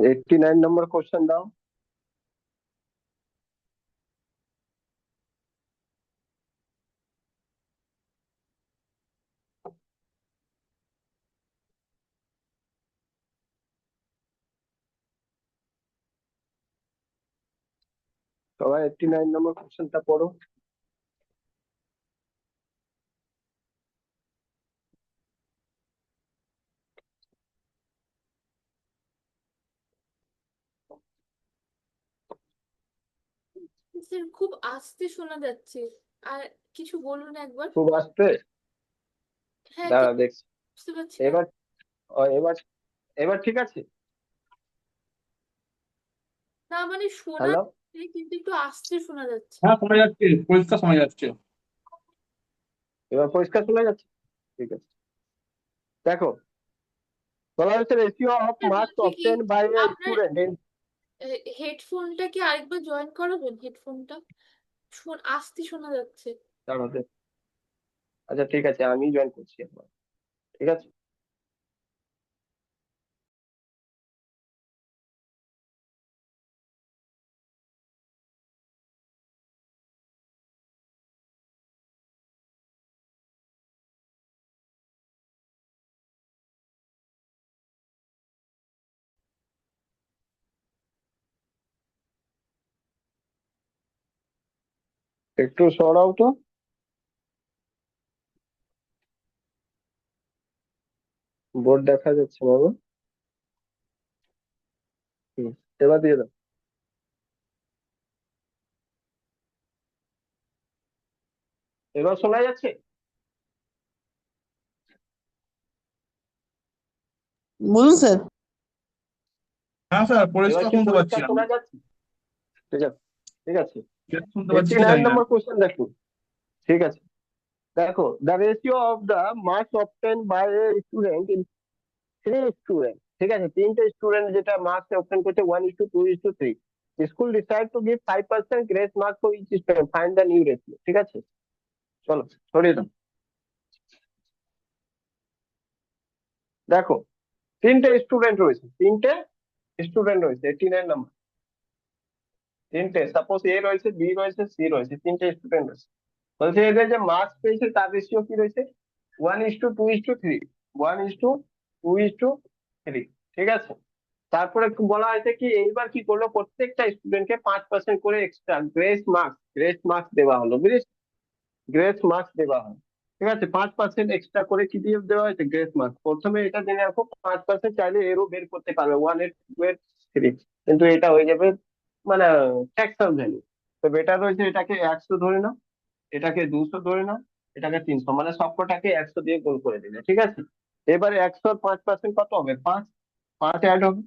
89 নম্বর question দাও। সবাই 89 নম্বর কোশ্চেনটা পড়ো। স্যার খুব আস্তে শোনা যাচ্ছে, আর কিছু বলুন একবার। খুব আস্তে? হ্যাঁ, দাঁড়া ঠিক দেখছি। বুঝতে পারছি না। এবার এবার এবার ঠিক আছে? না মানে শোনা হ্যালো? যাচ্ছে, কিন্তু একটু আস্তে শোনা যাচ্ছে। হ্যাঁ, শোনা যাচ্ছে, পরিষ্কার শোনা যাচ্ছে। এবার পরিষ্কার শোনা যাচ্ছে? ঠিক আছে। দেখো, বলা হচ্ছে রেশিও অফ স্যার মার্কস বলছি কি, অবটেন বাই এ আপনার স্টুডেন্ট ইন। হেডফোনটা কি আরেকবার জয়েন করাবেন? হেডফোনটা আস্তে শোনা যাচ্ছে। দাঁড়াতে। আচ্ছা ঠিক আছে, আমি জয়েন করছি একবার। ঠিক আছে। একটু সরাও তো। বোর্ড দেখা যাচ্ছে না গো। হুম, এবার দিয়ে দাও। এবার শোনা যাচ্ছে? বলুন স্যার। হ্যাঁ স্যার, এবার পরিষ্কার কি শুনতে পাচ্ছি পরিষ্কার আমি। শোনা যাচ্ছে? ঠিক আছে। ঠিক আছে। শুনতে পাচ্ছি এইটি কি নাইন জানি না। নম্বর কোশ্চেন দেখো। ঠিক আছে। দেখো, the ratio of the marks obtain by a student in three student. ঠিক আছে, তিনটে স্টুডেন্ট যেটা মার্কস অবটেন করছে 1:2:3। School decide to give 5% grace mark for each student, find the new ratio. ঠিক আছে, চলো সরিয়ে দাও। দেখো, তিনটে স্টুডেন্ট রয়েছে 89 নাম্বার। তিনটে, সাপোজ এ রয়েছে, বি রয়েছে, সি রয়েছে, তিনটে স্টুডেন্ট রয়েছে। বলছে এদের যে মার্কস পেয়েছে তার রেশিও কি রয়েছে? 1:2:3। 1:2:3। ঠিক আছে। তারপরে বলা হয়েছে কি, এইবার কি করলো, প্রত্যেকটা স্টুডেন্টকে 5% করে এক্সট্রা গ্রেস মার্কস দেওয়া হলো, বুঝিস? গ্রেস মার্কস দেওয়া হয়। ঠিক আছে, 5% এক্সট্রা করে কি দিয়ে দেওয়া হয়েছে? Grace marks. প্রথমে এটা জেনে রাখো, 5% চাইলে এরও বের করতে পারবে, 1:2:3, কিন্তু এটা হয়ে যাবে মানে ফ্র্যাকশন ভ্যালু। তো বেটার রয়েছে এটাকে 100 ধরে নাও, এটাকে 200 ধরে নাও, এটাকে 300, মানে সবকটাকে 100 দিয়ে গুণ করে দিলে। ঠিক আছে। এবারে 100 5% কত হবে? 5। 5 অ্যাড হবে।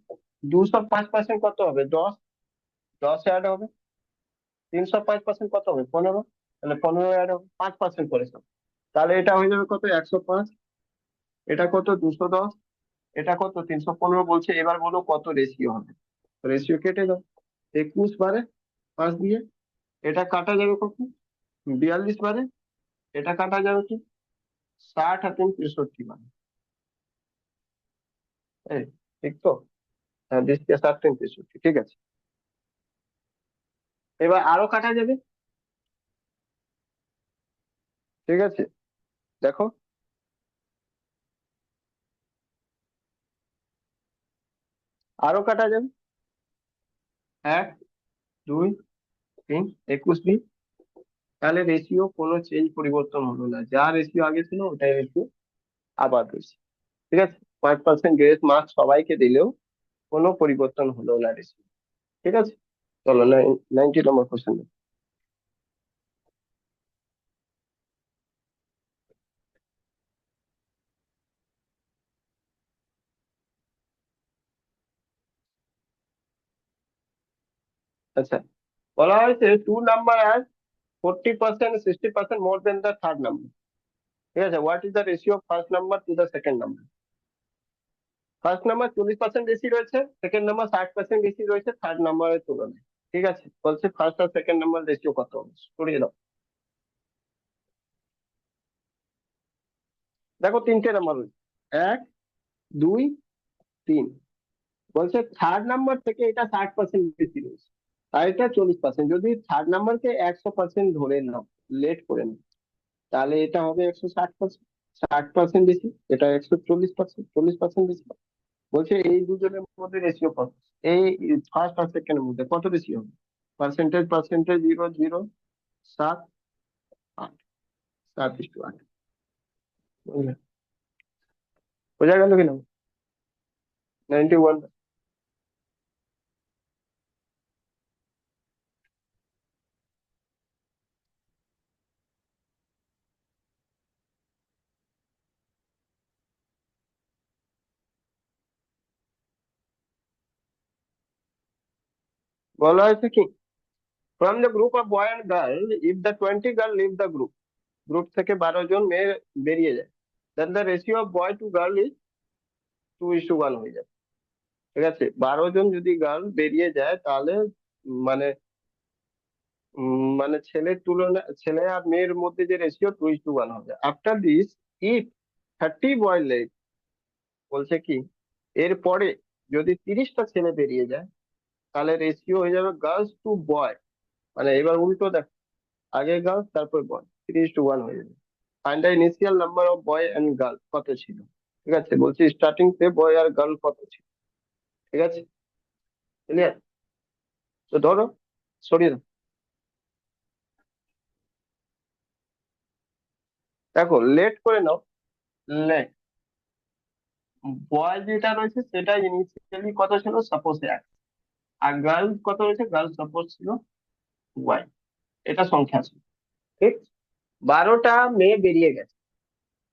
200 5% কত হবে? 10। 10 অ্যাড হবে। 300 5% কত হবে? 15। তাহলে 15 অ্যাড হবে, 5% করে সব। তাহলে এটা হয়ে যাবে কত? 105। এটা কত? 210। এটা কত? 315 বলছে। এবার বলো কত রেশিও হবে? রেশিও কেটে দাও। 21 বারে 5 দিয়ে এটা কাটা যাবে কত? 42 বারে এটা কাটা যাবে কি? 60 আর 3 63 বারে। এই, ঠিক তো? হ্যাঁ, 20 দিয়ে 60 3 63। ঠিক আছে। এবার আরো কাটা যাবে। ঠিক আছে, দেখো, আরো কাটা যাবে। 1 2 3 21 দিন। তাহলে রেশিও কোনো পরিবর্তন হলো না, যা রেশিও আগে ছিল ওটাই রেশিও আবার রয়েছে। ঠিক আছে। 5% গ্রেস মার্ক সবাইকে দিলেও কোনো পরিবর্তন হলো না রেশিও। ঠিক আছে। চলো 90 নম্বর কোশ্চেন। আচ্ছা, বলা হয়েছে টু নাম্বার আর 40% 60% more than the third number. ঠিক আছে, what is the ratio of first number to the second number? First number 40% বেশি রয়েছে, সেকেন্ড নাম্বার 60% বেশি রয়েছে থার্ড নাম্বারের তুলনায়। ঠিক আছে, বলছে ফার্স্ট আর সেকেন্ড নাম্বার রেশিও কত হবে? সরিয়ে দাও। দেখো, তিনটে নাম্বার রয়েছে, 1 2 3। বলছে থার্ড নাম্বার থেকে এটা 60% বেশি রয়েছে, আর এটা 40%। যদি থার্ড নাম্বারকে 100% ধরে নাও, লেট করে নাও, তাহলে এটা হবে 160%। 60% বেশি, এটা 140%, 40% বেশি। বলছে এই দুজনের মধ্যে রেশিও কত, এই ফার্স্ট আর সেকেন্ডের মধ্যে কত বেশি হবে? Percentage percentage 0, 0, 7, 8, 7:8। বুঝলে? বোঝা গেল কিনা? 91। বলা হয়েছে কি, from the group of boy and girl, if the 20 girl leave the group, group থেকে 12 জন মেয়ে বেরিয়ে যায়, then the ratio of boy to girl is 2:1 হয়ে যায়। ঠিক আছে, 12 জন যদি গার্ল বেরিয়ে যায়, তাহলে মানে মানে ছেলের তুলনা, ছেলে আর মেয়ের মধ্যে যে রেশিও 2:1 হবে। After this, if 30 boy leave, বলছে কি এরপরে যদি 30টা ছেলে বেরিয়ে যায়, তাহলে রেশিও হয়ে যাবে গার্লস টু বয়। মানে এবার উল্টো দেখ, আগে গার্লস তারপর বয়, 3:1 হয়ে যাবে। Find the initial number of boy and girl, কত ছিল। ঠিক আছে, বলছি স্টার্টিং তে বয় আর গার্ল কত ছিল। ঠিক আছে, ক্লিয়ার? তো ধরো, সরিয়ে দাও। দেখো, লেট করে নাও। লেট, বয় যেটা রয়েছে সেটা ইনিশিয়ালি কত ছিল, সাপোজ 1। আর গার্ল কত রয়েছে, গার্ল সাপোজ ছিল ওয়াই। এটা সংখ্যা ছিল। ঠিক, 12টা মেয়ে বেরিয়ে গেছে।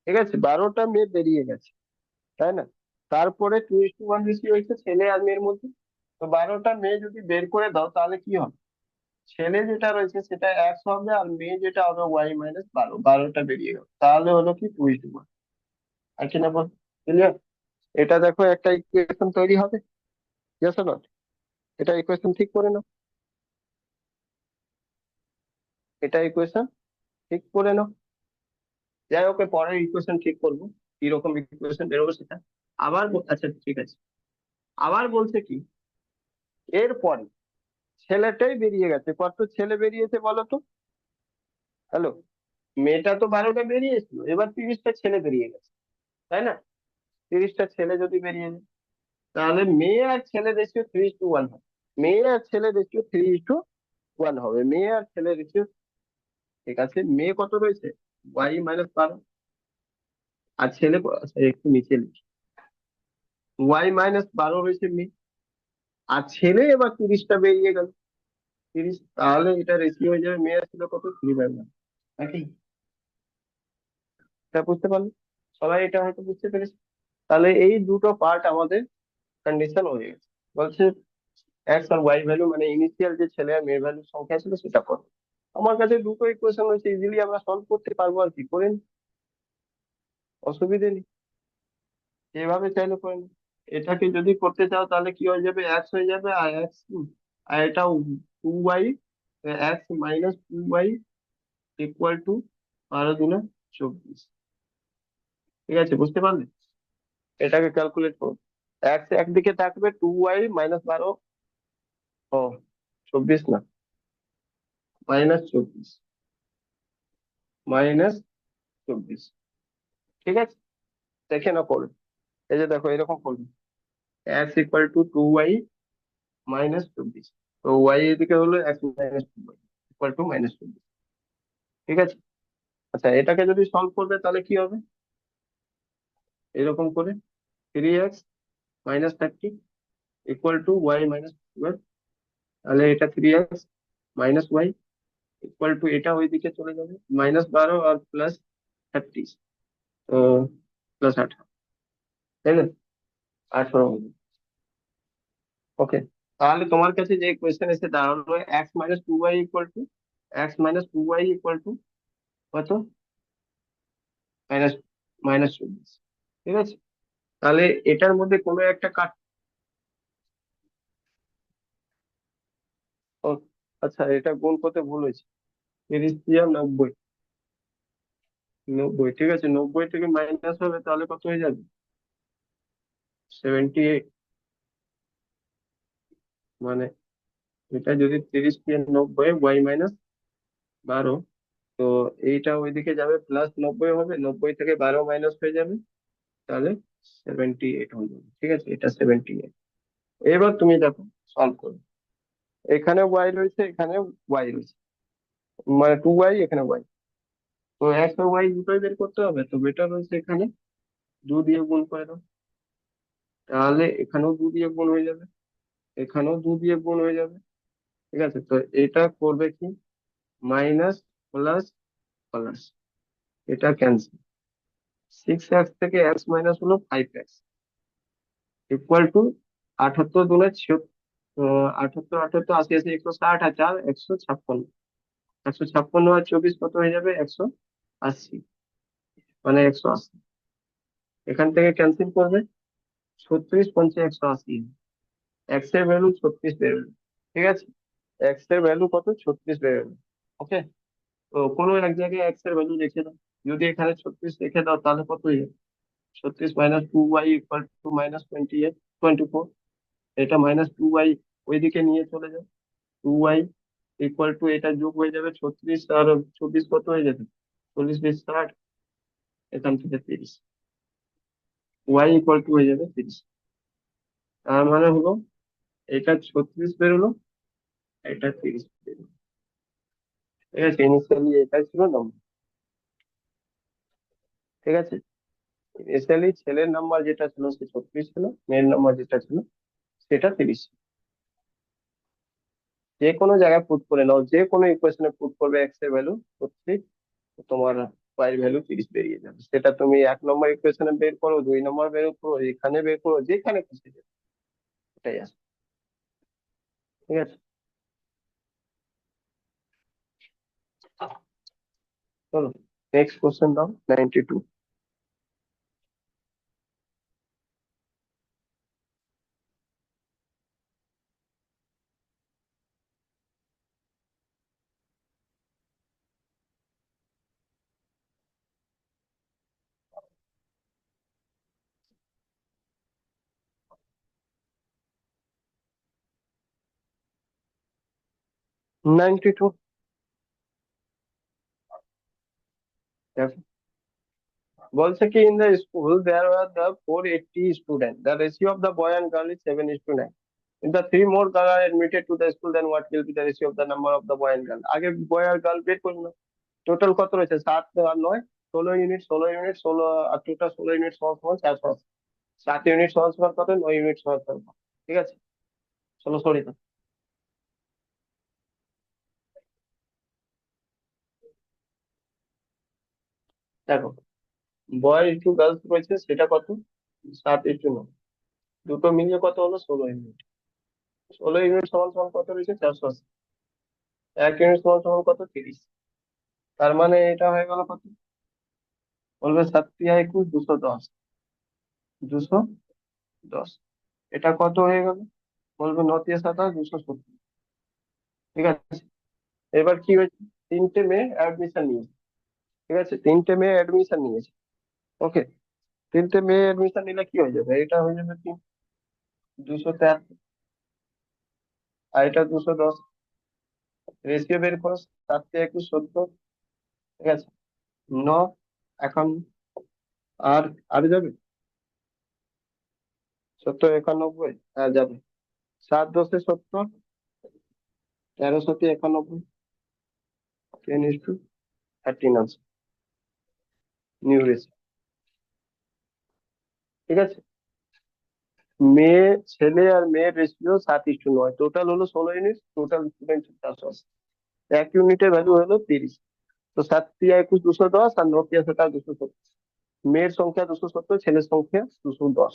ঠিক আছে, 12টা মেয়ে বেরিয়ে গেছে, তাই না? তারপরে 2:1 বেশি হয়েছে ছেলে আর মেয়ের মধ্যে। তো 12টা মেয়ে যদি বের করে দাও, তাহলে কি হবে? ছেলে যেটা রয়েছে সেটা 100 হবে, আর মেয়ে যেটা হবে y-12, 12টা বেরিয়ে গেল, তাহলে হলো কি 2:1। আর কি না বল? ক্লিয়ার? এটা দেখো একটা ইকুয়েশন তৈরি হবে। Yes or not? এটা ইকুয়েশন ঠিক করে নাও, এটা ইকুয়েশন ঠিক করে নাও। যাই হোক, পরের ইকুয়েশন ঠিক করবো, কিরকম ইকুয়েশন বেরোবে সেটা। আচ্ছা ঠিক আছে, আবার বলছে কি, এরপরে ছেলেটাই বেরিয়ে গেছে। কত ছেলে বেরিয়েছে বলো তো? হ্যালো, মেয়েটা তো 12টা বেরিয়েছিল, এবার 30টা ছেলে বেরিয়ে গেছে, তাই না? 30টা ছেলে যদি বেরিয়ে যায়, তাহলে মেয়ে আর ছেলে রেশিও 3:1 হবে। মেয়ে আর ছেলে রেশিও 3:1 হবে, মেয়ে আর ছেলে রেশিও। ঠিক আছে, মেয়ে কত রয়েছে, y-12। আর ছেলে আচ্ছা, একটু নিচে লিখি, y-12 রয়েছে মেয়ে, আর ছেলে এবার 30টা বেরিয়ে গেল, 30। তাহলে এটা রেশিও হয়ে যাবে, মেয়ে ছিল কত, 3/1। নাকি? এটা বুঝতে পারলে? সবাই এটা হয়তো বুঝতে পেরেছে। তাহলে এই দুটো পার্ট আমাদের কন্ডিশন হয়ে গেছে। বলছে এক্স আর ওয়াই ভ্যালু, মানে ইনিশিয়াল যে ছেলে আর মেয়ের ভ্যালু সংখ্যা ছিল সেটা কত। আমার কাছে দুটো ইকুয়েশন রয়েছে, ইজিলি আমরা সলভ করতে পারবো, আর কি করে নিই, অসুবিধে নেই। যেভাবে চাইলে করে নিই। এটাকে যদি করতে চাও তাহলে কি হয়ে যাবে, এক্স হয়ে যাবে, আর এক্স, আর এটা 2y, x-2y ইকুয়াল টু 12×24। ঠিক আছে, বুঝতে পারলে? এটাকে ক্যালকুলেট করো। এক্স একদিকে থাকবে 2y-12, ও 24 না, -24, -24। ঠিক আছে, দেখে না করবে। এই যে দেখো, এরকম করবে, এক্স ইকুয়াল টু 2y-24। তো ওয়াই এদিকে হলো x-2y ইকুয়াল টু -24। ঠিক আছে, আচ্ছা এটাকে যদি সলভ করবে তাহলে কি হবে, এরকম করে 3x-30 ইকুয়াল টু y-12। তাহলে এটা 3x-y ইকুয়াল টু, এটা ওইদিকে চলে যাবে, -12 আর +30, তো +18, তাই না? 18 হবে। ওকে, তাহলে তোমার কাছে যে কোয়েশ্চেন এসে দাঁড়ালো, x-2y ইকুয়াল টু কত, মাইনাস -24। ঠিক আছে, তাহলে এটার মধ্যে কোনো একটা কাট। ও, আচ্ছা এটা গুণ করতে ভুল হয়েছে, 30 আর 90, 90। ঠিক আছে, 90 থেকে মাইনাস হবে, তাহলে কত হয়ে যাবে, 78। মানে এটা যদি 30 × 90 y-12, তো এইটা ওইদিকে যাবে +90 হবে, 90 থেকে 12 মাইনাস হয়ে যাবে, তাহলে 78 হয়ে যাবে। ঠিক আছে, এটা 78। এবার তুমি দেখো, সলভ করো। এখানে ওয়াই রয়েছে, এখানে ওয়াই রয়েছে, মানে 2y, এখানে ওয়াই। তো একটা ওয়াই দুটোই বের করতে হবে, তো বেটার রয়েছে এখানে 2 দিয়ে গুণ করে দাও, তাহলে এখানেও 2 দিয়ে গুণ হয়ে যাবে, এখানেও 2 দিয়ে গুণ হয়ে যাবে। ঠিক আছে, তো এটা করবে কি, মাইনাস প্লাস প্লাস, এটা ক্যান্সেল। 6x থেকে x মাইনাস হলো 5x, ইকুয়াল টু 78 × 78, 78, 80, 160, আর 4, 156। 156 আর 24 কত হয়ে যাবে, 180, মানে 180। এখান থেকে ক্যান্সেল করবে, 36 পঞ্চে 180, এক্স এর ভ্যালু 36 বেরোলো। ঠিক আছে, এক্স এর ভ্যালু কত, 36 বেরোলো। ওকে, তো কোনো এক জায়গায় এক্স এর ভ্যালু রেখে দাও, যদি এখানে 36 রেখে দাও তাহলে কত হয়ে যাবে, 36 মাইনাস 2y ইকুয়াল টু -28, 24। এটা -2y ওইদিকে নিয়ে চলে যাও, 2y ইকুয়াল টু, এটা যোগ হয়ে যাবে 36 আর 24 কত হয়ে যাবে, 40 20 60, এখান থেকে 30, y ইকুয়াল টু হয়ে যাবে 30। তার মানে হলো এটা 36 বেরোলো, এটা 30 বেরোলো। ঠিক আছে, ইনিশিয়ালি এটা ছিল নম্বর। ঠিক আছে, ইনিশিয়ালি ছেলের নাম্বার যেটা ছিল সে 36 ছিল, মেয়ের নাম্বার যেটা ছিল সেটা 30। যে কোনো জায়গায় পুট করে নাও, যে কোনো ইকুয়েশনে পুট করবে এক্স এর ভ্যালু 36, তোমার ওয়াই এর ভ্যালু 30 বেরিয়ে যাবে। সেটা তুমি 1 নম্বর ইকুয়েশনে বের করো, 2 নম্বর বের করো, এখানে বের করো, যেখানে খুশি যাবে, এটাই আসবে। ঠিক আছে, চলো নেক্সট কোশ্চেন দাও, 92। 92, দেখো বলছে কি, in the school there were the 480 student, the ratio of the boy and girl is 7:9। If the three more girls are admitted to the school, then what will be the ratio of the number of the boy and girl? আগে বয় আর girl বের করুন না। Total কত রয়েছে, 7 আর 9, 16 unit, 16 unit, 16 আর total 16 unit সমান সমান 400। 7 unit সমান সমান কত, 9 ইউনিট সমান সমান কত? ঠিক আছে, চলো সরি তো। দেখো, বয় ইন্টু গার্লস রয়েছে, সেটা কত, 7:9, দুটো মিলিয়ে কত হলো, 16 ইউনিট। 16 ইউনিট সমান সমান কত রয়েছে, 480। 1 ইউনিট সমান সমান কত, 30। তার মানে এটা হয়ে গেল কত, বলবে 7×3 = 210, 210। এটা কত হয়ে গেল, বলবে 9×7 = 270। ঠিক আছে, এবার কি হয়েছে, তিনটে মেয়ে অ্যাডমিশন নিয়েছে। ঠিক আছে, তিনটে মেয়ে অ্যাডমিশন নিয়েছে। ওকে, তিনটে মেয়ে অ্যাডমিশন নিলে কি হয়ে যাবে, এটা হয়ে যাবে 273, আর এটা 210। রেশিও বের করো, 7×21 = 14। ঠিক আছে, 9, এখন আর আর যাবে, 70 91, হ্যাঁ যাবে। 7×10 = 70, 13×91, 10:13 আছে নিউ রেশিও। ঠিক আছে, মেয়ে ছেলে আর মেয়ের রেশিও 7:9, টোটাল হলো 16 ইউনিট, টোটাল স্টুডেন্ট 480। 1 ইউনিটের ভ্যালু হলো 30। তো 7×3 = 210, আর 9×7 = 270। মেয়ের সংখ্যা 270, ছেলের সংখ্যা 210।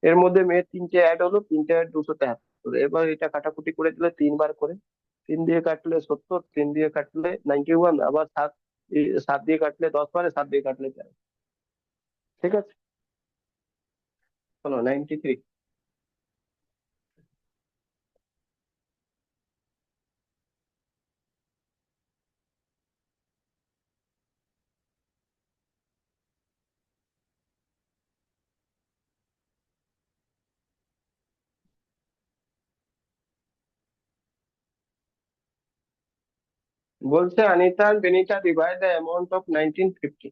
এর মধ্যে মেয়ের তিনটে অ্যাড হলো, তিনটে অ্যাড 273। এবার এটা কাটাকুটি করে দিলে 3 বার করে, 3 দিয়ে কাটলে 70, 3 দিয়ে কাটলে 91, আবার 7 দিয়ে কাটলে 10 বারে, 7 দিয়ে কাটলে 13। ঠিক আছে, চলো 93। বলছে Anita and Benita divide the amount of 1950।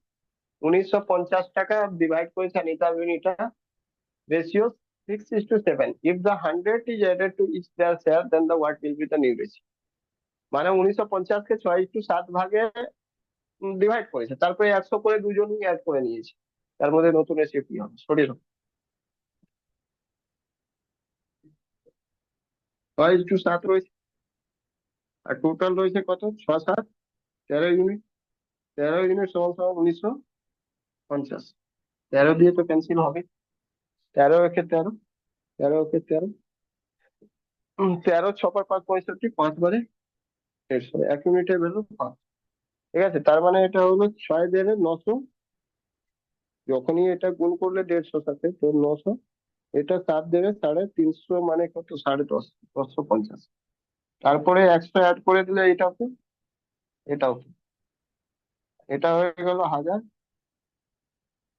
1950 টাকা ডিভাইড করেছে Anita Benita, ratio 6:7। If the 100 is added to each their share, then the what will be the new ratio? মানে 1950 কে 6:7 ভাগে ডিভাইড করেছে, তারপরে 100 করে দুজনই অ্যাড করে নিয়েছে, তার মধ্যে নতুন রেশিও কি হবে? সরিয়ে দাও। 6:7 রয়েছে, আর টোটাল রয়েছে কত? 6 7 13 ইউনিট। 13 ইউনিট সমান সমান 1950। 13 দিয়ে তো ক্যান্সেল হবে। 13 একে 13, 13 একে 13, 13 6 5 65, 5 বারে 150, 1 ইউনিটের ভ্যালু 5। ঠিক আছে, তার মানে এটা হলো 6 দেড়ে 900। যখনই এটা গুণ করলে 150 সাথে, তো 900। এটা 7 দেড়ে 350, মানে কত? 10.5, 1050। তারপরে 100 অ্যাড করে দিলে এটাও এটাও এটা হয়ে গেল 1000,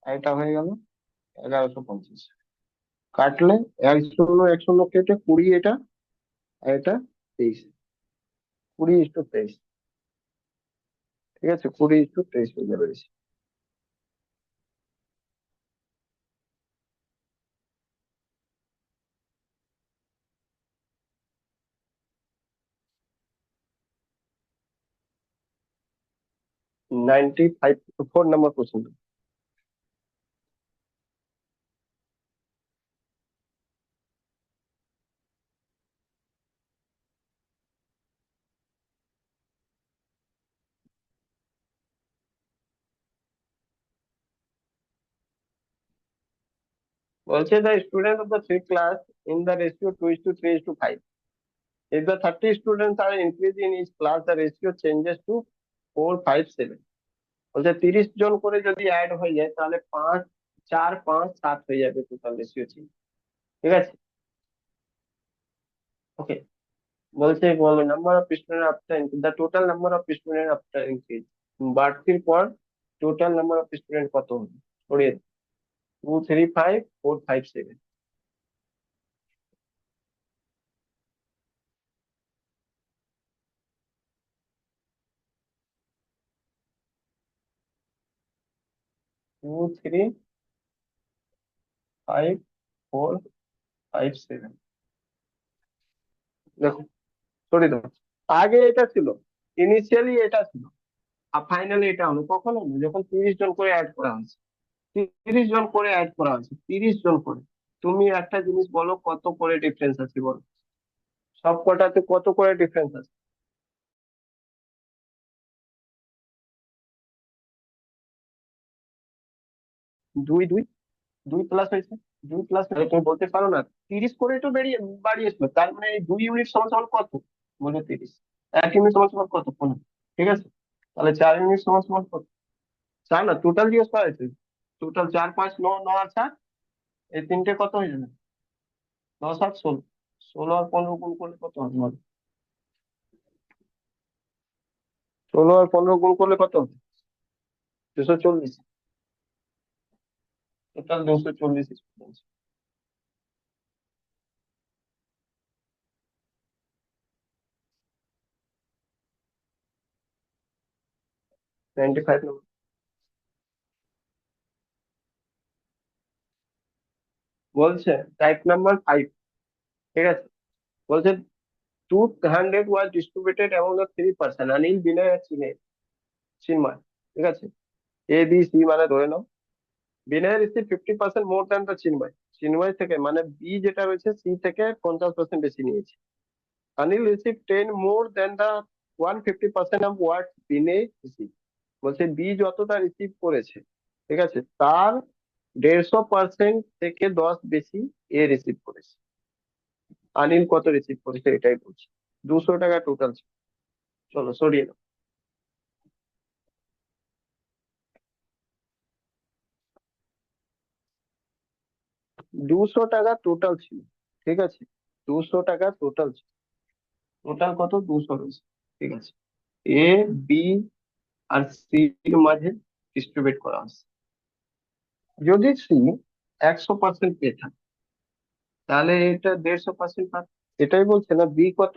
আর এটা হয়ে গেল 1150। কাটলে 1 শূন্য 1 শূন্য কেটে 20, এটা আর এটা 23। 20:23। ঠিক আছে, 20:23 হয়ে যাবে। 95, 4 নম্বর কোশ্চেন। বলছে the student of the three class in the ratio 2:3:5. If the 30 students are increased in each class, the ratio changes to 4:5:7। বলছে 30 জন করে যদি অ্যাড হয়ে যায়, তাহলে 5 4 5 7 হয়ে যাবে টোটাল রেশিও চেঞ্জ। ঠিক আছে, ওকে। বলছে বলো number of student after the total number of student after increase. বাড়তির পর টোটাল নাম্বার অফ স্টুডেন্ট কত হবে? সরিয়ে 2 3 5 4 5 7। 2 3 5 4 5 7। দেখো, সরিয়ে দেবো। আগে এটা ছিল, ইনিশিয়ালি এটা ছিল, আর ফাইনালি এটা হলো। কখন হলো? যখন 30 জন করে অ্যাড করা হয়েছে। 30 জন করে অ্যাড করা হয়েছে, 30 জন করে। তুমি একটা জিনিস বলো, কত করে ডিফারেন্স আছে বলো? সব কটাতে কত করে ডিফারেন্স আছে? 2 2 2 প্লাস হয়েছে। 2 প্লাস হলে তুমি বলতে পারো না 30 করে তো বাড়িয়েছিল, তার মানে এই 2 ইউনিট সমান সমান কত? বলে 30। 1 ইউনিট সমান সমান কত? 15। ঠিক আছে, তাহলে 4 ইউনিট সমান সমান কত? 4 না, টোটাল জিজ্ঞেস করা হয়েছে। টোটাল 4 5 9 9 আর 4, এই তিনটে কত হয়ে যাবে? 10 আর 16। 16 আর 15 গুণ করলে কত হবে বলো? 16 আর 15 গুণ করলে কত হবে? 240। Total 240 student. 95 নম্বর। বলছে টাইপ নাম্বার 5। ঠিক আছে, বলছে 200 was distributed among the 3 person, Anil, বিনয় আর চিন্ময়। ঠিক আছে, এ বি সি মানে ধরে নাও। বিনয় রিসিভ 50% মোর দ্যান দ্য চিন্ময়। চিন্ময় থেকে মানে বি যেটা রয়েছে, সি থেকে 50% বেশি নিয়েছে। Anil receive 10 more than the 150% of what Binoy receive. বলছে বি যতটা রিসিভ করেছে, ঠিক আছে, তার 150% থেকে 10 বেশি এ রিসিভ করেছে। অনিল কত রিসিভ করেছে এটাই বলছে। 200 টাকা টোটাল। চলো সরিয়ে দাও। 200 টাকা টোটাল ছিল। ঠিক আছে, 200 টাকা টোটাল ছিল। টোটাল কত? 200 রয়েছে। ঠিক আছে, এ বি আর সি এর মাঝে ডিস্ট্রিবিউট করা আছে। যদি সি 100% পেয়ে থাকে, তাহলে এটা 150% পাবে। এটাই বলছে না, বি কত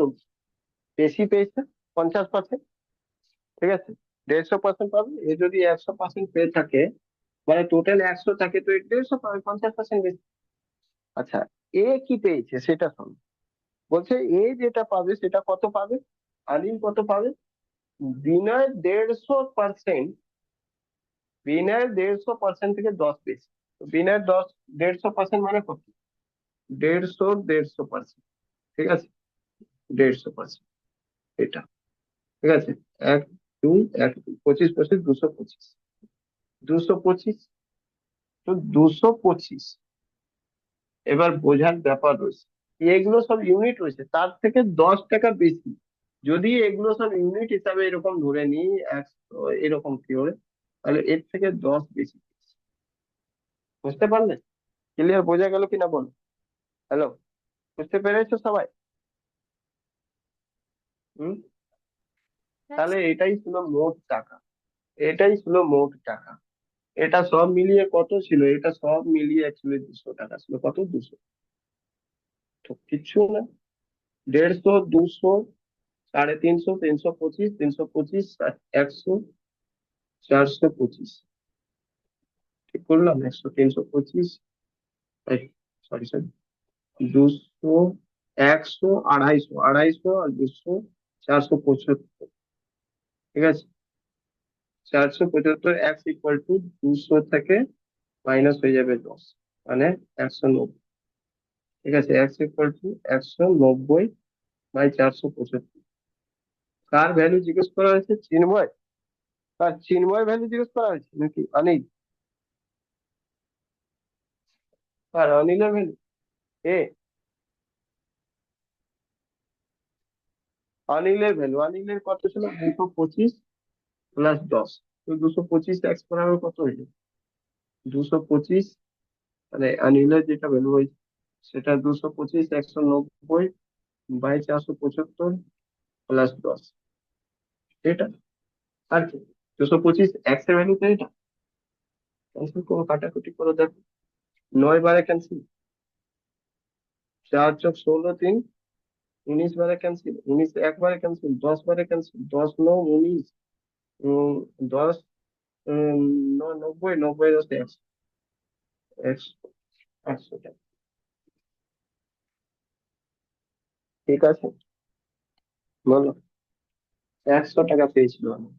বেশি পেয়েছে? 50%। ঠিক আছে, 150% পাবে। এ যদি 100% পেয়ে থাকে, মানে টোটাল 100 থাকে, তো 150 পাবে, 50% বেশি। আচ্ছা, এ কি পেয়েছে সেটা শোনো। বলছে এ যেটা পাবে সেটা কত পাবে, আলিম কত পাবে, বিনয় 150%, বিনয় 150% থেকে 10 বেশি। তো বিনয় 150% মানে কত, 150 ঠিক আছে, 150%, এটা ঠিক আছে। এক দুই, 25%, 225, 225, তো 225। এবার বোঝার ব্যাপার রয়েছে, এগুলো সব ইউনিট রয়েছে, তার থেকে 10 টাকা বেশি। যদি এগুলো সব ইউনিট হিসাবে এরকম ধরে নিই, 100 এরকম কি হবে, তাহলে এর থেকে 10 বেশি। বুঝতে পারলে? ক্লিয়ার, বোঝা গেল কিনা বলো? হ্যালো, বুঝতে পেরেছো সবাই? হুম। হ্যাঁ তাহলে এটাই ছিল মোট টাকা, এটাই ছিল মোট টাকা। এটা সব মিলিয়ে কত ছিল, এটা সব মিলিয়ে অ্যাকচুয়ালি 200 টাকা ছিল। কত, 200, তো কিচ্ছু না। 150, 200, 350, 325, 325, 100, 425, ঠিক করলাম? 100, 325, সরি সরি, 200, 100, 250, 250 আর 200, 475, ঠিক আছে। 475 এক্স ইকুয়াল টু 200 থেকে মাইনাস হয়ে যাবে 10, মানে 190, ঠিক আছে। X equal to 190 by 475। কার ভ্যালু জিজ্ঞেস করা হয়েছে, চিন্ময়? কার, চিন্ময় ভ্যালু জিজ্ঞেস করা হয়েছে নাকি অনিল? কার, অনিলের ভ্যালু? এ, অনিলের ভ্যালু, অনিলের কত ছিল, 225 প্লাস 10। তো 225 এক্স বরাবর কত হয়ে যাবে, 225, মানে অনিলের যেটা ভ্যালু হয়েছে সেটা 225, 190 বাই 475 প্লাস 10, এটা। আর কি, 225 এক্স এর ভ্যালু তো এটা। ক্যান্সেল করো, কাটাকুটি করো, দেখো 9 বারে ক্যান্সেল, 4 চক 16, 3, 19 বারে ক্যান্সেল, 19 একবারে ক্যান্সেল, 10 বারে ক্যান্সেল, 10 9 19, 10 90, 90 10 একশো, 100 টাকা, ঠিক আছে। বলো, 100 টাকা পেয়েছিল আমি।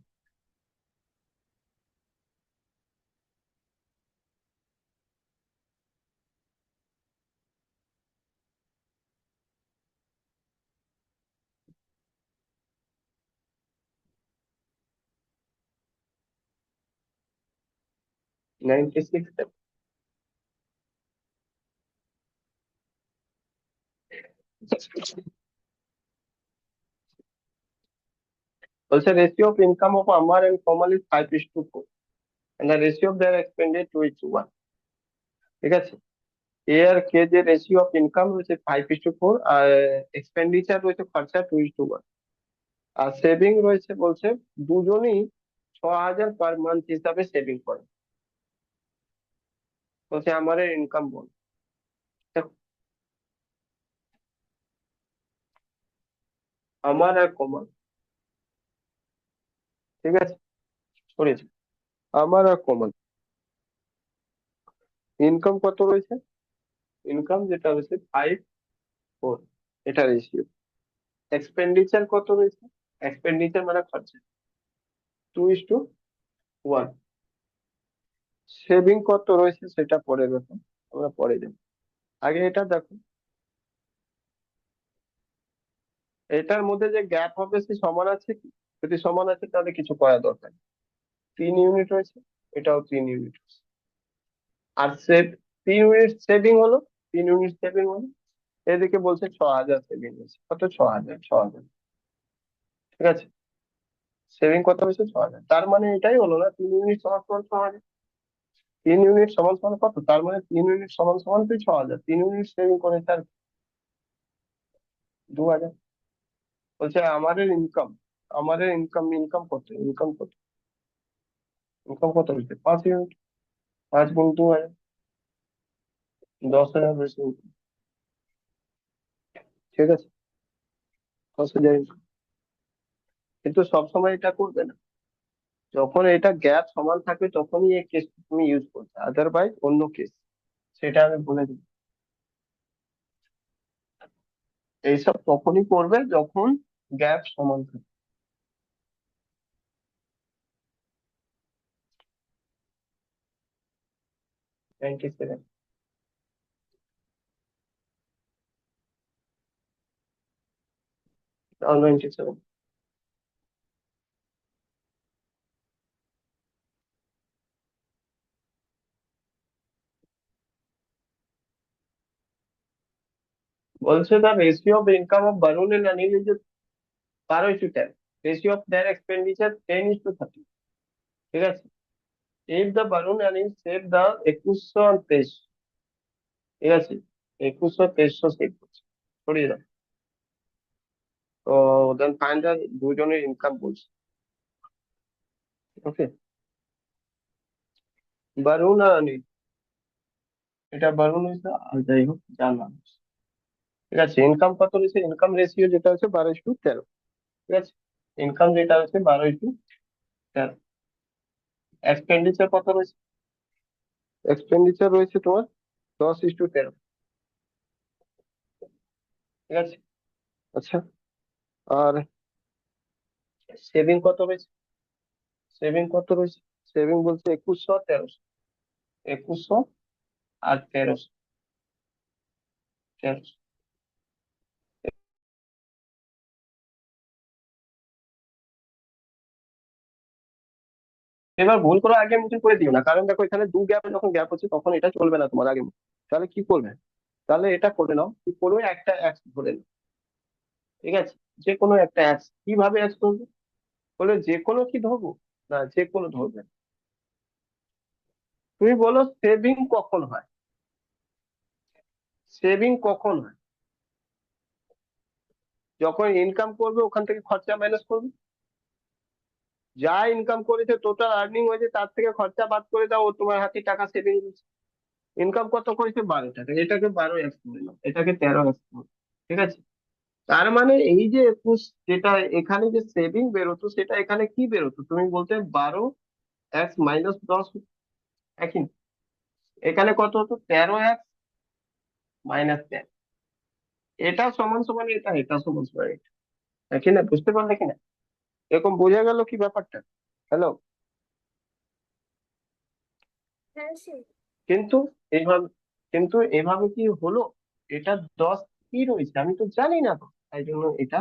96 টাকা। বলছে রেশিও অফ ইনকাম অফ আমার and Kamal is 5:4, and the ratio of their expended 2:1, ঠিক আছে। এ আর কে যে রেশিও অফ ইনকাম রয়েছে 5:4, আর এক্সপেন্ডিচার রয়েছে, খরচা 2:1, আর সেভিং রয়েছে, বলছে দুজনই 6,000 পার মান্থ হিসাবে সেভিং করে। বলছে আমার ইনকাম বল, দেখো, আমার আর কমল, ঠিক আছে, করেছি, আমার আর কমল ইনকাম কত রয়েছে, ইনকাম যেটা রয়েছে 5:4, এটা রেশিও। এক্সপেন্ডিচার কত রয়েছে, এক্সপেন্ডিচার মানে খরচা 2:1। সেভিং কত রয়েছে সেটা পরে দেখো, আমরা পরে যাবো, আগে এটা দেখো। এটার মধ্যে যে গ্যাপ হবে সে সমান আছে কি, যদি সমান আছে তাহলে কিছু করা দরকার নেই। 3 ইউনিট রয়েছে, এটাও 3 ইউনিট, আর সেভ 3 ইউনিট সেভিং হলো, 3 ইউনিট সেভিং হলো। এদিকে বলছে 6,000 সেভিং হয়েছে, কত, 6,000, 6,000, ঠিক আছে। সেভিং কত হয়েছে, 6,000, তার মানে এটাই হলো না 3 ইউনিট সমান সমান 6,000। 3 ইউনিট সমান সমান কত, তার মানে 3 ইউনিট সমান সমান তুই 6,000, 3 ইউনিট সেভিং করেছে আর 2,000। বলছে আমাদের ইনকাম, আমাদের ইনকাম, ইনকাম কত, ইনকাম কত, ইনকাম কত হয়েছে, 5 ইউনিট, 5 গুণ 2,000, 10,000 হয়েছে income, ঠিক আছে, 10,000 income। কিন্তু সবসময় এটা করবে না, যখন এটা গ্যাপ সমান থাকবে তখনই এই কেস তুমি ইউজ করবে, আদারওয়াইজ অন্য কেস, সেটা আমি বলে দিই। এইসব তখনই করবে যখন গ্যাপ সমান থাকবে। 97 or 97। বলছে the ratio of income of Barun and Anil is 12:10, ratio of their expenditure 10:30। ঠিক আছে, if the Barun and Anil save the 2100 and 2300, ঠিক আছে, 2100 2300 সেভ করছে, সরিয়ে দাও। তো দেন ফাইন্ড দ্য দুজনের ইনকাম বলছে। ওকে, বরুণ আর অনিল, এটা বরুণ হয়েছে, আর যাই হোক জানলাম। ঠিক আছে, ইনকাম কত রয়েছে, ইনকাম রেশিও যেটা হচ্ছে 12:13। ঠিক আছে, ইনকাম যেটা হচ্ছে 12:13। এক্সপেন্ডিচার কত রয়েছে, এক্সপেন্ডিচার রয়েছে তোমার 10:13। ঠিক আছে, আচ্ছা, আর সেভিং কত রয়েছে, সেভিং কত রয়েছে, সেভিং বলছে 2100 আর 1300, 2100 আর 1300, 1300। এবার ভুল করে আগের মতন করে দিও না, কারণ দেখো এখানে দু গ্যাপে যখন গ্যাপ হচ্ছে তখন এটা চলবে না তোমার আগের মতো। তাহলে কি করবে, তাহলে এটা করে নাও, কি করবে, একটা অ্যাক্স ধরে নাও। ঠিক আছে, যে কোনো একটা অ্যাক্স, কিভাবে অ্যাক্স করবে, বলে যে কোনো কি ধরবো, না যে কোনো ধরবে না। তুমি বলো সেভিং কখন হয়, সেভিং কখন হয়, যখন ইনকাম করবে ওখান থেকে খরচা মাইনাস করবে, যা ইনকাম করেছে টোটাল আর্নিং হয়েছে তার থেকে খরচা বাদ করে দাও, ও তোমার হাতে টাকা সেভিং হচ্ছে। ইনকাম কত করেছে, 12 টাকা, এটাকে 12 এক্স করে নাও, এটাকে 13 এক্স করে। ঠিক আছে, তার মানে এই যে 21, যেটা এখানে যে সেভিং বেরোতো সেটা এখানে কি বেরোতো, তুমি বলতে 12x-10 একই না? এখানে কত হতো, 13x-10, এটা সমান সমান এটা, এটা সমান সমান এটা, একই না? বুঝতে পারলে কিনা, এরকম বোঝা গেল কি ব্যাপারটা? হ্যালো, হ্যাঁ স্যার। কিন্তু এইভাবে, কিন্তু এভাবে কি হলো, এটা 10 কি রয়েছে আমি তো জানি না, তো তাই জন্য এটা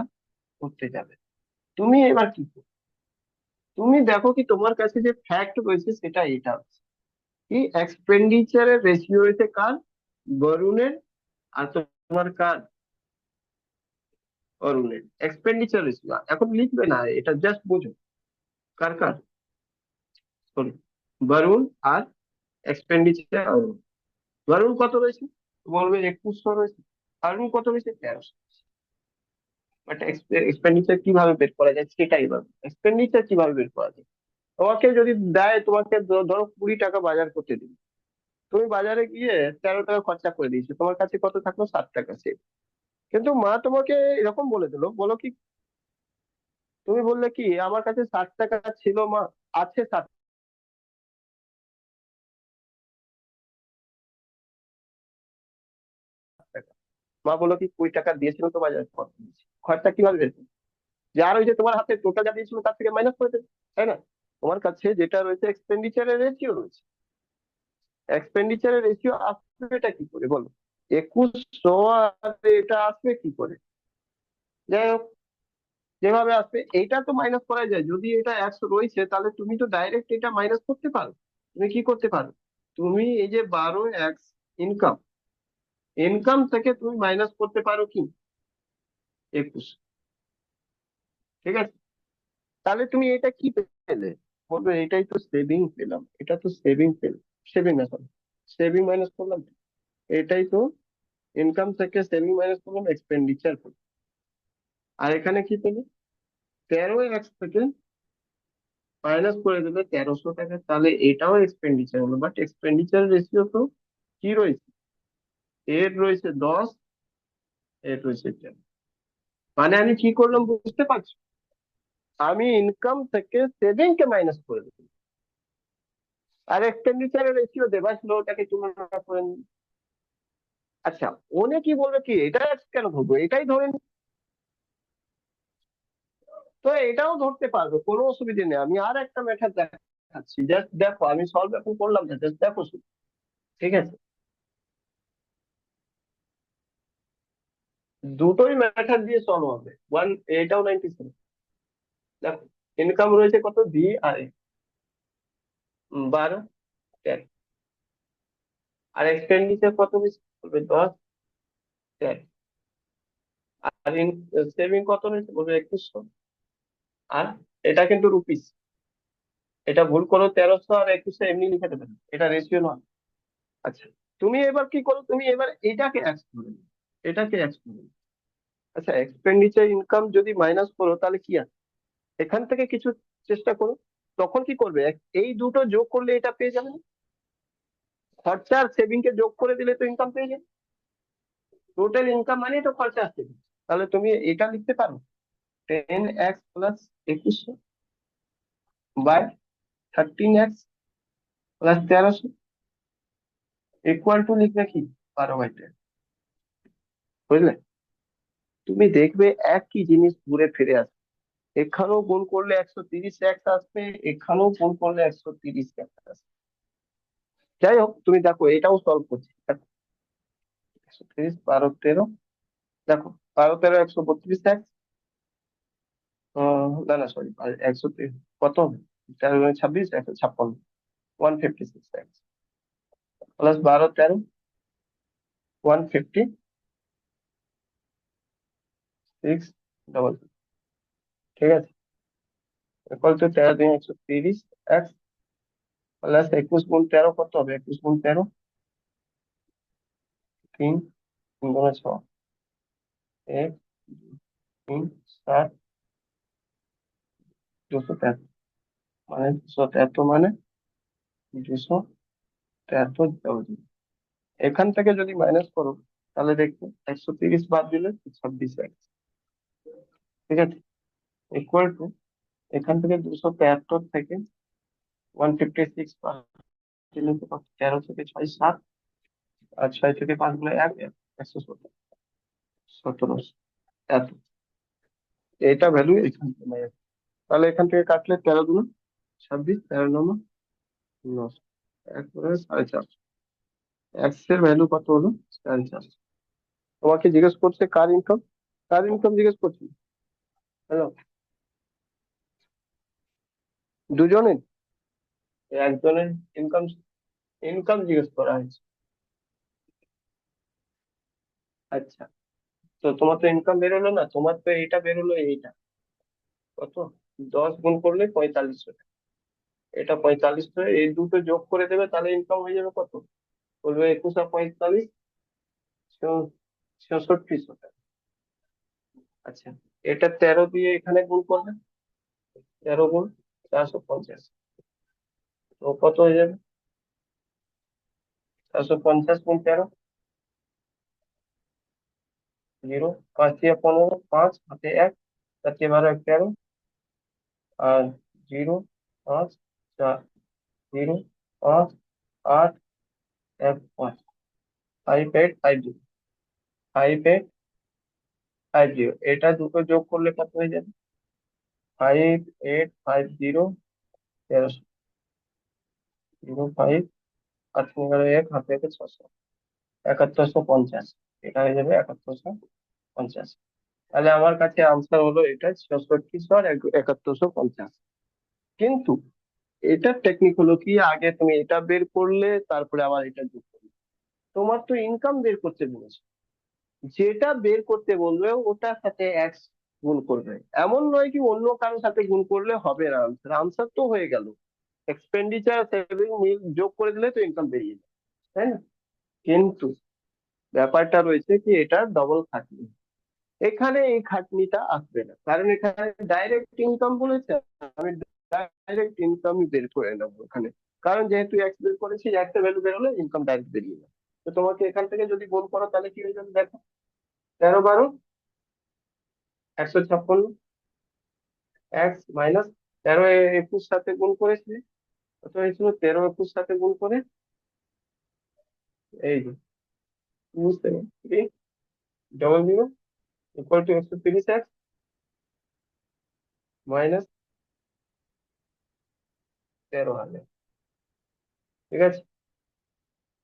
করতে যাবে। তুমি এবার কি করবে? তুমি দেখো কি তোমার কাছে যে ফ্যাক্ট রয়েছে সেটা এটা হচ্ছে কি, এক্সপেন্ডিচারের রেশিও রয়েছে কার, বরুণের, আর তোমার কার, অরুণের। এক্সপেন্ডিচার রেশিও এখন লিখবে না, এটা জাস্ট বোঝো কার কার, সরি, বরুণ আর এক্সপেন্ডিচার অরুণ। বরুণ কত রয়েছে, বলবে 2100 রয়েছে, অরুণ কত রয়েছে, 1300। বাট এক্সপেন্ডিচার কিভাবে বের করা যায় সেটাই ভাবে, এক্সপেন্ডিচার কিভাবে বের করা যায়। তোমাকে যদি দেয়, তোমাকে ধরো 20 টাকা বাজার করতে দিন, তুমি বাজারে গিয়ে 13 টাকা খরচা করে দিয়েছো, তোমার কাছে কত থাকলো, 7 টাকা সেভ। কিন্তু মা তোমাকে এরকম বলে দিলো, বলো কি, তুমি বললে কি আমার কাছে 60 টাকা ছিল মা, আছে 60 টাকা। মা বললো কি 20 টাকা দিয়েছিল তো বাজারে খরচা দিয়েছি, খরচা কিভাবে বের করবে? যার ওই যে তোমার হাতে টোটাল যা দিয়েছিল তার থেকে মাইনাস করে দেবে, তাই না? তোমার কাছে যেটা রয়েছে এক্সপেন্ডিচারের রেশিও রয়েছে, এক্সপেন্ডিচারের রেশিও আসবে এটা কি করে বলো, 2100 আর এটা আসবে কি করে? যাই হোক, যেভাবে আসবে এইটা তো মাইনাস করা যায়, যদি এটা 100 রয়েছে তাহলে তুমি তো ডাইরেক্ট এটা মাইনাস করতে পারো। তুমি কি করতে পারো, তুমি এই যে 12x ইনকাম, ইনকাম থেকে তুমি মাইনাস করতে পারো কি 21। ঠিক আছে, তাহলে তুমি এটা কি পেলে, বলবে এটাই তো সেভিং পেলাম, এটা তো সেভিং পেলাম, সেভিং না সরি, সেভিং মাইনাস করলাম, এটাই তো ইনকাম থেকে সেভিং মাইনাস করলাম, এক্সপেন্ডিচার করলাম। আর এখানে কি পেলে, 13x থেকে মাইনাস করে দেবে 1300 টাকা, তাহলে এটাও এক্সপেন্ডিচার হলো, বাট এক্সপেন্ডিচার রেশিও তো কি রয়েছে, এর রয়েছে 10, এর রয়েছে 10। মানে আমি কি করলাম বুঝতে পারছো, আমি ইনকাম থেকে সেভিং কে মাইনাস করে দেবো, আর এক্সপেন্ডিচারের রেশিও দেবা ছিল, ওটাকে তুলনা করে নিই। আচ্ছা, ওনে কি বলবে কি এটা X কেন ধরবো, এটাই ধরে নি। তো এটাও ধরতে পারবে, কোনো অসুবিধা নেই। আমি আর একটা মেথড দেখাচ্ছি, জাস্ট দেখো, আমি সলভ এখন করলাম না, জাস্ট দেখো শুধু। ঠিক আছে, দুটোই মেথড দিয়ে সলভ হবে। এটাও 97। দেখো, ইনকাম রয়েছে কত, বি আর এ, 12, 10। আর এক্সপেন্ডিচার কত বেশি বলবে, 10, 10। আর সেভিং কত রয়েছে বলবে 2100। আর এটা কিন্তু রুপিস, এটা ভুল করো, 1300 আর 2100 এমনি লিখে দেবেন, এটা রেশিও নয়। আচ্ছা, তুমি এবার কি করো, তুমি এবার এটাকে এক্স করে নিও, এটাকে এক্স করে নিও। আচ্ছা, এক্সপেন্ডিচার ইনকাম যদি মাইনাস করো তাহলে কি আছে, এখান থেকে কিছু চেষ্টা করো। তখন কি করবে, এই দুটো যোগ করলে এটা পেয়ে যাবে না? খরচা আর সেভিং কে যোগ করে দিলে তো ইনকাম পেয়ে যাবে। টোটাল ইনকাম মানে তো খরচা আর saving। তাহলে তুমি এটা লিখতে পারো, 10x plus 2100 by 13x plus 1300 equal to লিখবে কি 12/10। বুঝলে, তুমি দেখবে একই জিনিস ঘুরে ফিরে আসবে। এখানেও গুণ করলে 130x আসবে, এখানেও গুণ করলে 130x আসবে। যাই হোক, তুমি দেখো এটাও সলভ করছি, দেখো 130, 12, 13, দেখো 12, 13, 132x, না না সরি, 130 কত হবে, 26, 156, 156x প্লাস 12, 13, 156, ঠিক আছে, ইকুয়াল টু 13 দিয়ে 130x প্লাস 21 গুণ 13 কত হবে, 21 গুণ 13, 3, 3 গুণে 6, 1, 3, 7, 273, মানে 273, মানে 273। এখান থেকে যদি মাইনাস করো তাহলে দেখবে 130 বাদ দিলে 26x, ঠিক আছে, ইকুয়াল টু এখান থেকে 273 থেকে 156 বাদ দিলে তো 13 থেকে 6, 7, আর 6 থেকে 5 গুলো 1, 117, 1700, এত। এটা ভ্যালু এখান থেকে নেই। তাহলে এখান থেকে কাটলে 13 গুণ 26, 13 9, 900, একবারে 450। এক্স এর ভ্যালু কত হলো, 450। তোমাকে জিজ্ঞেস করছে কার ইনকাম, কার ইনকাম জিজ্ঞেস করছি, হ্যালো, দুজনের, একজনের ইনকাম, ইনকাম জিজ্ঞেস করা হয়েছে। আচ্ছা, তো তোমার তো ইনকাম বেরোলো না, তোমার তো এইটা বেরোলো, এইটা কত, 10 গুণ করলে 4500 টাকা, এটা 4500, এই দুটো যোগ করে দেবে তাহলে ইনকাম হয়ে যাবে কত, বলবে 21 আর 45, 6600 টাকা। আচ্ছা, এটা 13 দিয়ে এখানে গুণ করবে, 13 গুণ 450, তো কত হয়ে যাবে, 450 গুণ 13, 0, 5 দিয়ে 15, 5 হাতে 1, 4 দিয়ে 12, 1, 13, আর 0, 5, 4, 0, 5, 8, 1, 5, 5, 8, 5, 0, 5, 8, 5, 0, এটা দুটো যোগ করলে কত হয়ে যাবে, 5, 8, 5, 0, 1300, 0, 5, 8, 11, 1 হাতে 1, 600, 7150, এটা হয়ে যাবে 7150। তাহলে আমার কাছে আনসার হলো এটা 6600 আর 7150। কিন্তু এটার টেকনিক হলো কি, আগে তুমি এটা বের করলে তারপরে আবার এটা যোগ করলে। তোমার তো ইনকাম বের করতে বলেছে, যেটা বের করতে বলবে ওটার সাথে এক্স গুণ করবে। এমন নয় কি অন্য কারোর সাথে গুণ করলে হবে না, আনসার, আনসার তো হয়ে গেল, এক্সপেন্ডিচার সেভিং যোগ করে দিলে তো ইনকাম বেরিয়ে যাবে, তাই না? কিন্তু ব্যাপারটা রয়েছে কি, এটা ডবল খাটনি, এখানে এই খাটনিটা আসবে না, কারণ এখানে ডাইরেক্ট ইনকাম বলেছে, আমি ডাইরেক্ট ইনকামই বের করে নেবো এখানে। কারণ যেহেতু এক্স বের করেছি, একটা ভ্যালু বেরোলে ইনকাম ডাইরেক্ট বেরিয়ে যাবে। তো তোমাকে এখান থেকে যদি গুণ করো তাহলে কি হয়ে যাবে, দেখো, 13, 12, 156, এক্স মাইনাস 13 সাথে গুণ করেছিলে, কত হয়েছিল? 13 সাথে গুণ করে এই যে 27300 ইকুয়াল টু 130x মাইনাস 13,000। ঠিক আছে,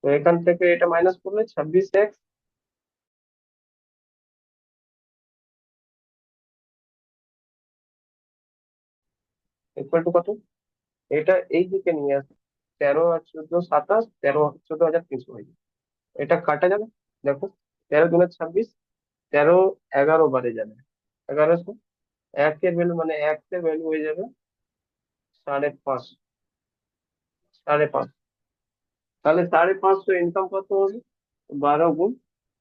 তো এখান থেকে এটা মাইনাস করলে 26x ইকুয়াল টু কত? এটা এই দিকে নিয়ে আসে, 13 আর 14 27, 14,300 হয়ে যাবে। এটা কাটা যাবে, দেখো 13 × 26, 13 11 বারে যাবে, 1100। একের ভ্যালু মানে এক্স এর ভ্যালু হয়ে যাবে 550, 550। তাহলে 550 ইনকাম কত হবে? 12 গুণ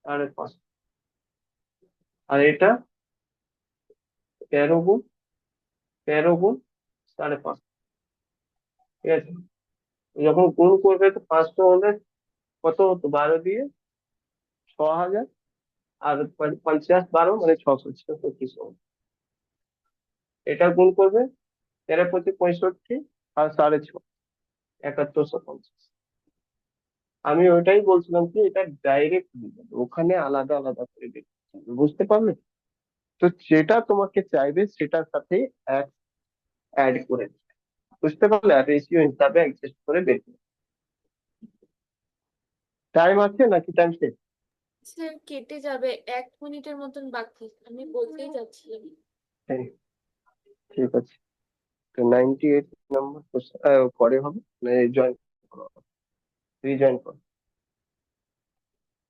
550, আর এটা 13 গুণ 550। ঠিক আছে, যখন গুণ করবে তো 500 হলে কত হতো? 12 দিয়ে 6,000, আর 50 12 মানে 600, 625 হবে। এটা গুণ করবে 13×5 = 65 আর 6.5 7150। আমি ওইটাই বলছিলাম কি এটা ডাইরেক্ট ওখানে আলাদা আলাদা করে দেখতে হবে, বুঝতে পারলে? তো যেটা তোমাকে চাইবে সেটার সাথে এক অ্যাড করে দিবে, বুঝতে পারলে? আর রেশিও হিসাবে অ্যাডজাস্ট করে বের করবে। টাইম আছে নাকি টাইম শেষ? স্যার কেটে যাবে, 1 মিনিটের মতন বাকি, আমি বলতেই যাচ্ছিলাম। হ্যাঁ, ঠিক আছে। তো 98 নম্বর পরে হবে, মানে জয়েন রিজয়েন করো।